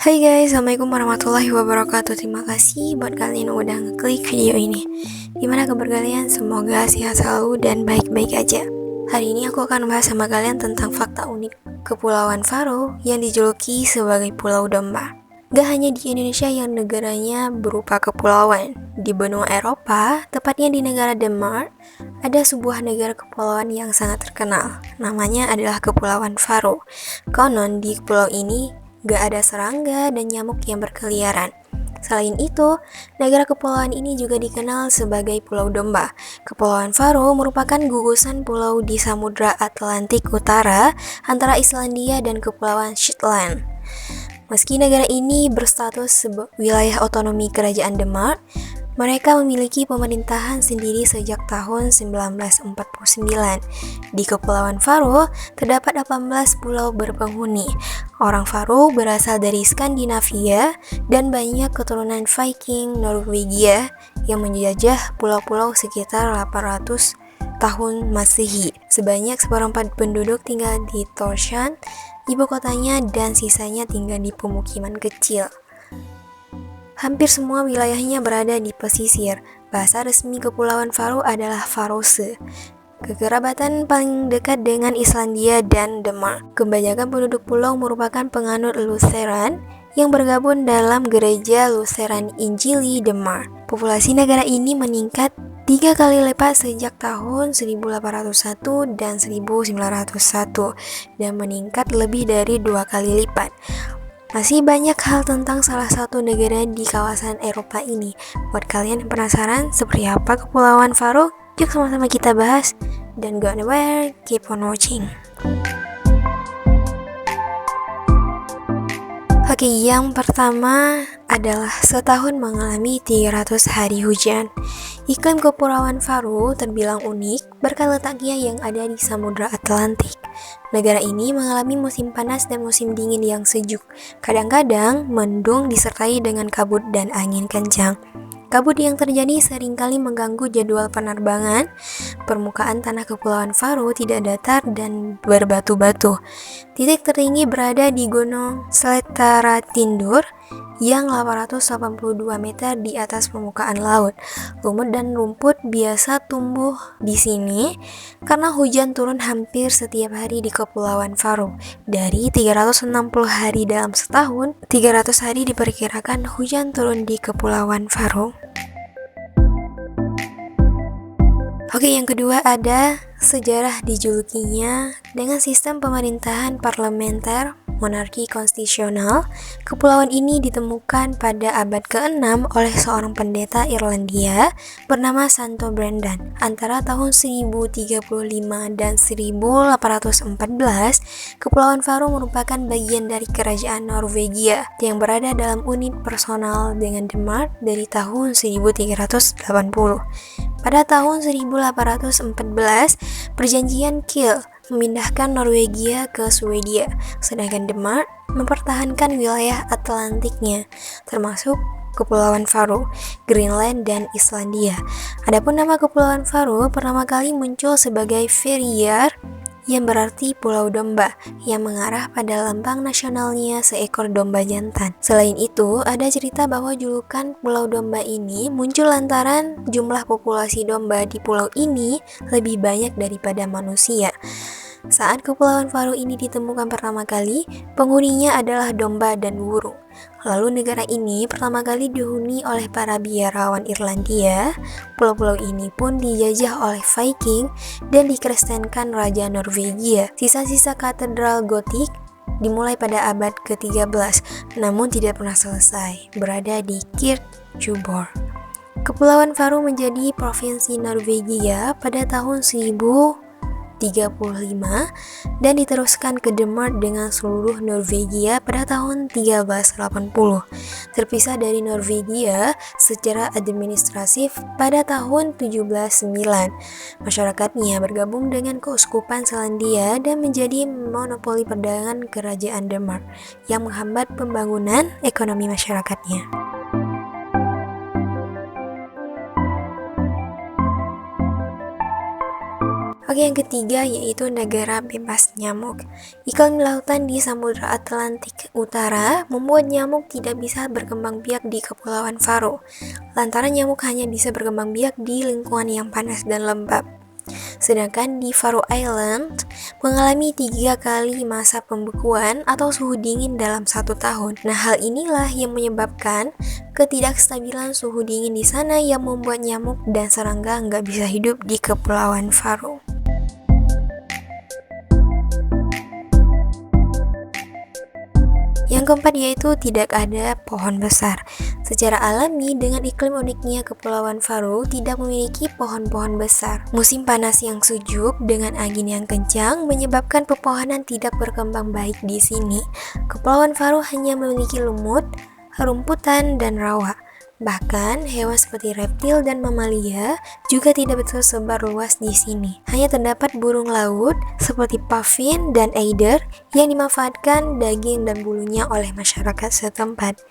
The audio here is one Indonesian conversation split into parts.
Hai guys, Assalamualaikum warahmatullahi wabarakatuh. Terima kasih buat kalian yang udah ngeklik video ini. Gimana kabar kalian? Semoga sehat selalu dan baik-baik aja. Hari ini aku akan bahas sama kalian tentang fakta unik Kepulauan Faroe yang dijuluki sebagai Pulau Domba. Gak hanya di Indonesia yang negaranya berupa kepulauan. Di benua Eropa, tepatnya di negara Denmark, ada sebuah negara kepulauan yang sangat terkenal. Namanya adalah Kepulauan Faroe. Konon di pulau ini gak ada serangga dan nyamuk yang berkeliaran. Selain itu, negara kepulauan ini juga dikenal sebagai Pulau Domba. Kepulauan Faroe merupakan gugusan pulau di Samudra Atlantik Utara antara Islandia dan Kepulauan Shetland. Meski negara ini berstatus wilayah otonomi kerajaan Denmark, mereka memiliki pemerintahan sendiri sejak tahun 1949. Di Kepulauan Faroe terdapat 18 pulau berpenghuni. Orang Faroe berasal dari Skandinavia dan banyak keturunan Viking Norwegia yang menjajah pulau-pulau sekitar 800 tahun Masehi. Sebanyak seperempat penduduk tinggal di Tórshavn, ibu kotanya, dan sisanya tinggal di pemukiman kecil. Hampir semua wilayahnya berada di pesisir. Bahasa resmi Kepulauan Faroe adalah Faroese. Kekerabatan paling dekat dengan Islandia dan Denmark. Kebanyakan penduduk pulau merupakan penganut Lutheran yang bergabung dalam gereja Lutheran Injili Denmark. Populasi negara ini meningkat 3 kali lipat sejak tahun 1801 dan 1901 dan meningkat lebih dari 2 kali lipat. Masih banyak hal tentang salah satu negara di kawasan Eropa ini. Buat kalian yang penasaran seperti apa Kepulauan Faroe, yuk sama-sama kita bahas. Dan go nowhere, keep on watching. Oke, yang pertama adalah setahun mengalami 300 hari hujan. Iklim Kepulauan Faroe terbilang unik berkat letaknya yang ada di Samudra Atlantik. Negara ini mengalami musim panas dan musim dingin yang sejuk. Kadang-kadang mendung disertai dengan kabut dan angin kencang. Kabut yang terjadi seringkali mengganggu jadwal penerbangan. Permukaan tanah Kepulauan Faroe tidak datar dan berbatu-batu. Titik tertinggi berada di Gunung Sléttaratindur yang 882 meter di atas permukaan laut. Lumut dan rumput biasa tumbuh di sini karena hujan turun hampir setiap hari di Kepulauan Faroe. Dari 360 hari dalam setahun, 300 hari diperkirakan hujan turun di Kepulauan Faroe. Oke, yang kedua ada sejarah dijulukinya dengan sistem pemerintahan parlementer monarki konstitusional. Kepulauan ini ditemukan pada abad ke-6 oleh seorang pendeta Irlandia bernama Santo Brendan. Antara tahun 1035 dan 1814, Kepulauan Faroe merupakan bagian dari kerajaan Norwegia yang berada dalam unit personal dengan Denmark dari tahun 1380. Pada tahun 1814, perjanjian Kiel memindahkan Norwegia ke Swedia, sedangkan Denmark mempertahankan wilayah Atlantiknya, termasuk Kepulauan Faroe, Greenland, dan Islandia. Adapun nama Kepulauan Faroe pertama kali muncul sebagai Føroyar, yang berarti Pulau Domba, yang mengarah pada lambang nasionalnya seekor domba jantan. Selain itu, ada cerita bahwa julukan Pulau Domba ini muncul lantaran jumlah populasi domba di pulau ini lebih banyak daripada manusia. Saat Kepulauan Faroe ini ditemukan pertama kali, penghuninya adalah domba dan burung. Lalu negara ini pertama kali dihuni oleh para biarawan Irlandia. Pulau-pulau ini pun dijajah oleh Viking dan dikristenkan Raja Norwegia. Sisa-sisa katedral gotik dimulai pada abad ke-13, namun tidak pernah selesai, berada di Kirkjubor. Kepulauan Faroe menjadi provinsi Norwegia pada tahun 1035 dan diteruskan ke Denmark dengan seluruh Norwegia pada tahun 1380. Terpisah dari Norwegia secara administratif pada tahun 1709. Masyarakatnya bergabung dengan Keuskupan Selandia dan menjadi monopoli perdagangan kerajaan Denmark yang menghambat pembangunan ekonomi masyarakatnya. Oke, yang ketiga yaitu negara bebas nyamuk. Iklim lautan di Samudra Atlantik Utara membuat nyamuk tidak bisa berkembang biak di Kepulauan Faroe. Lantaran nyamuk hanya bisa berkembang biak di lingkungan yang panas dan lembab. Sedangkan di Faroe Island mengalami 3 kali masa pembekuan atau suhu dingin dalam 1 tahun. Nah, hal inilah yang menyebabkan ketidakstabilan suhu dingin di sana yang membuat nyamuk dan serangga nggak bisa hidup di Kepulauan Faroe. Yang keempat yaitu tidak ada pohon besar. Secara alami, dengan iklim uniknya Kepulauan Faroe tidak memiliki pohon-pohon besar. Musim panas yang sejuk dengan angin yang kencang menyebabkan pepohonan tidak berkembang baik di sini. Kepulauan Faroe hanya memiliki lumut, rumputan, dan rawa. Bahkan, hewan seperti reptil dan mamalia juga tidak tersebar luas di sini. Hanya terdapat burung laut seperti puffin dan eider yang dimanfaatkan daging dan bulunya oleh masyarakat setempat.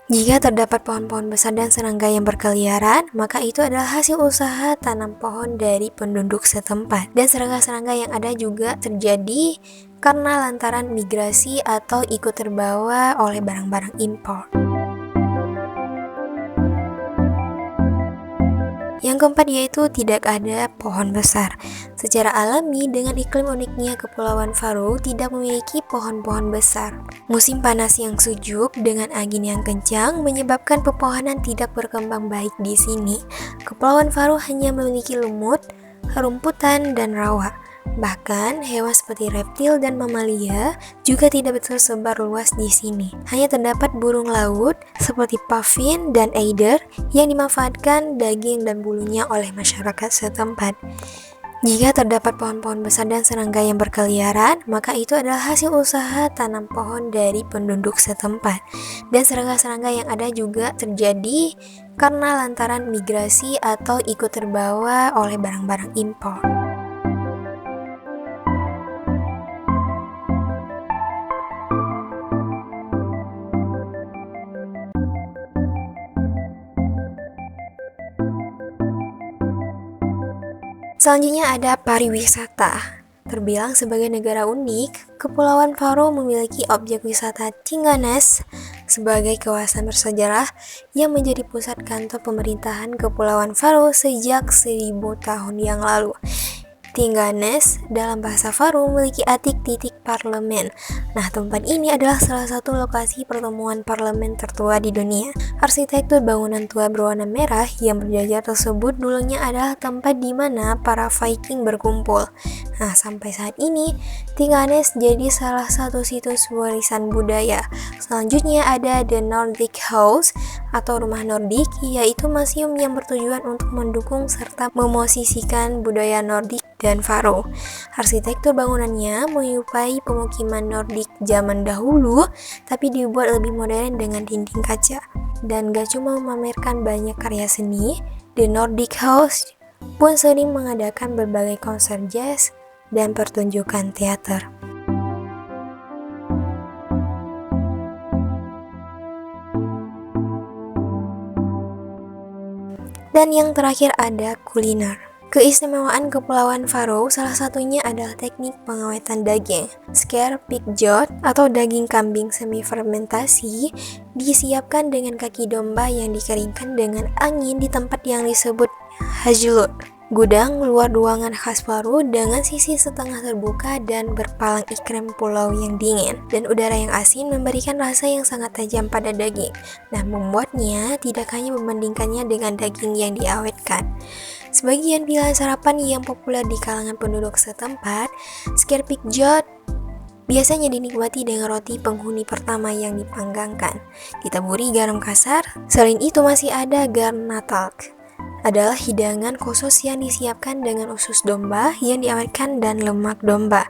Jika terdapat pohon-pohon besar dan serangga yang berkeliaran, maka itu adalah hasil usaha tanam pohon dari penduduk setempat. Dan serangga-serangga yang ada juga terjadi karena lantaran migrasi atau ikut terbawa oleh barang-barang impor. Yang keempat yaitu tidak ada pohon besar. Secara alami, dengan iklim uniknya Kepulauan Faroe tidak memiliki pohon-pohon besar. Musim panas yang sejuk dengan angin yang kencang menyebabkan pepohonan tidak berkembang baik di sini. Kepulauan Faroe hanya memiliki lumut, rumputan, dan rawa. Bahkan, hewan seperti reptil dan mamalia juga tidak tersebar luas di sini. Hanya terdapat burung laut seperti puffin dan eider yang dimanfaatkan daging dan bulunya oleh masyarakat setempat. Jika terdapat pohon-pohon besar dan serangga yang berkeliaran, maka itu adalah hasil usaha tanam pohon dari penduduk setempat. Dan serangga-serangga yang ada juga terjadi karena lantaran migrasi atau ikut terbawa oleh barang-barang impor. Selanjutnya ada pariwisata. Terbilang sebagai negara unik, Kepulauan Faroe memiliki objek wisata Tinganes sebagai kawasan bersejarah yang menjadi pusat kantor pemerintahan Kepulauan Faroe sejak 1000 tahun yang lalu. Tinganes dalam bahasa Faroe memiliki arti titik parlemen. Nah, tempat ini adalah salah satu lokasi pertemuan parlemen tertua di dunia. Arsitektur bangunan tua berwarna merah yang berjajar tersebut dulunya adalah tempat di mana para Viking berkumpul. Nah, sampai saat ini, Tinganes jadi salah satu situs warisan budaya. Selanjutnya ada The Nordic House atau rumah Nordik, yaitu museum yang bertujuan untuk mendukung serta memosisikan budaya Nordik dan Faroe. Arsitektur bangunannya menyerupai pemukiman Nordik zaman dahulu, tapi dibuat lebih modern dengan dinding kaca. Dan gak cuma memamerkan banyak karya seni, The Nordic House pun sering mengadakan berbagai konser jazz dan pertunjukan teater. Dan yang terakhir ada kuliner. Keistimewaan Kepulauan Faroe salah satunya adalah teknik pengawetan daging. Sker pigjot atau daging kambing semi fermentasi disiapkan dengan kaki domba yang dikeringkan dengan angin di tempat yang disebut hajulur. Gudang luar ruangan khas Faroe dengan sisi setengah terbuka dan berpalang iklim pulau yang dingin, dan udara yang asin memberikan rasa yang sangat tajam pada daging. Nah, membuatnya tidak hanya membandingkannya dengan daging yang diawetkan. Sebagian pilihan sarapan yang populer di kalangan penduduk setempat, sker pigjot biasanya dinikmati dengan roti penghuni pertama yang dipanggangkan, ditaburi garam kasar. Selain itu masih ada garnatalk, adalah hidangan khusus yang disiapkan dengan usus domba yang diawetkan dan lemak domba.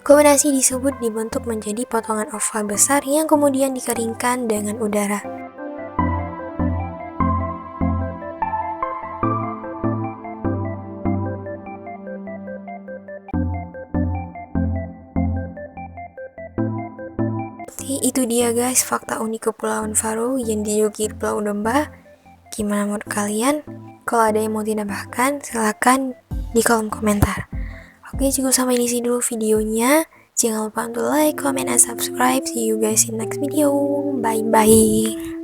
Kombinasi disebut dibentuk menjadi potongan oval besar yang kemudian dikeringkan dengan udara. Itu dia guys, fakta unik Kepulauan Faroe yang dijuluki Pulau Domba. Gimana menurut kalian? Kalau ada yang mau ditambahkan, silakan di kolom komentar. Oke, cukup sampai di sini dulu videonya. Jangan lupa untuk like, comment, and subscribe. See you guys in next video. Bye-bye.